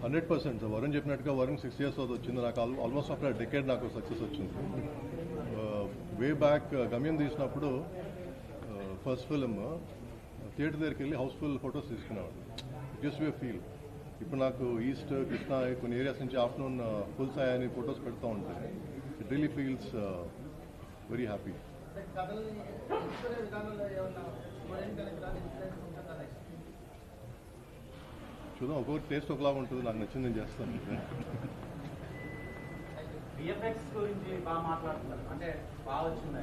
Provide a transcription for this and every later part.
100%. వరుణ్ చెప్పినట్టుగా వరుణ్ 6 years అవుతుంది వచ్చింది. నాకు ఆల్మోస్ట్ ఆఫ్టర్ డెకేడ్ నాకు సక్సెస్ వచ్చింది. వే బ్యాక్ గమ్యం తీసినప్పుడు ఫస్ట్ ఫిలిం థియేటర్ దగ్గరికి వెళ్ళి హౌస్ఫుల్ ఫొటోస్ తీసుకునేవాడు. It gives you feel. ఇప్పుడు నాకు ఈస్ట్ కృష్ణ కొన్ని ఏరియాస్ నుంచి ఆఫ్టర్నూన్ ఫుల్ సాయి అని ఫొటోస్ పెడతా ఉంటాయి. It really feels very happy. చూద్దాం, ఒక్కొక్క టేస్ట్ ఒకలాగా ఉంటుంది. నాకు నచ్చింది నేను చేస్తాను. విఎఫ్ఎక్స్ గురించి బాగా మాట్లాడుతున్నారు, అంటే బాగా వచ్చింది.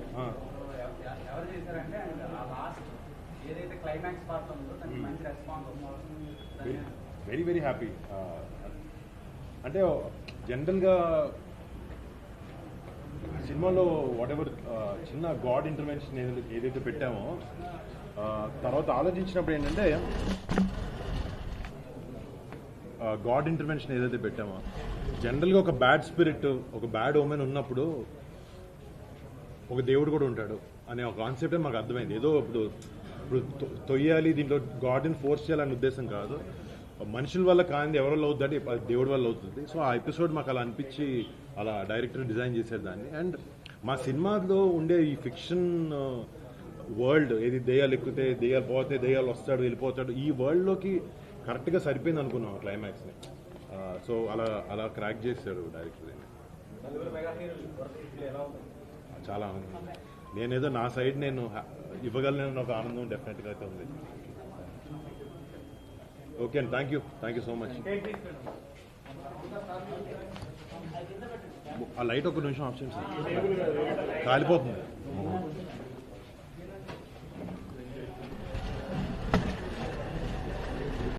ఎవరు చేశారంటే లాస్ట్ ఏదైతే క్లైమాక్స్ పార్ట్ ఉందో దానికి మంచి రెస్పాన్స్. Very very happy. అంటే జనరల్గా సినిమాలో వాట్ ఎవర్ చిన్న గాడ్ ఇంటర్వెన్షన్ ఏదైతే పెట్టామో తర్వాత ఆలోచించినప్పుడు ఏంటంటే గాడ్ ఇంటర్వెన్షన్ ఏదైతే పెట్టామో జనరల్గా ఒక బ్యాడ్ స్పిరిట్, ఒక బ్యాడ్ ఓమెన్ ఉన్నప్పుడు ఒక దేవుడు కూడా ఉంటాడు అనే ఒక కాన్సెప్టే మాకు అర్థమైంది. ఏదో ఇప్పుడు తొయ్యాలి, దీంట్లో గాడ్ని ఫోర్స్ చేయాలనే ఉద్దేశం కాదు. మనుషుల వల్ల కానిది ఎవరి వల్ల అవుతుంది, దేవుడి వల్ల అవుతుంది. సో ఆ ఎపిసోడ్ మాకు అలా అనిపించి అలా డైరెక్టర్ డిజైన్ చేశారు దాన్ని. అండ్ మా సినిమాలో ఉండే ఈ ఫిక్షన్ వరల్డ్, ఏది దెయ్యాలు ఎక్కితే దెయ్యాలు పోతే దెయ్యాలు వస్తాడు వెళ్ళిపోతాడు, ఈ వరల్డ్లోకి కరెక్ట్గా సరిపోయింది అనుకున్నాం క్లైమాక్స్ని. సో అలా అలా క్రాక్ చేశాడు డైరెక్టర్. చాలా ఆనందం. నేనేదో నా సైడ్ నేను ఇవ్వగలను ఒక ఆనందం డెఫినెట్గా అయితే ఉంది. ఓకే అండి, థ్యాంక్ యూ సో మచ్. ఆ లైట్ ఒక నిమిషం ఆప్షన్ సార్, కాలిపోతుంది.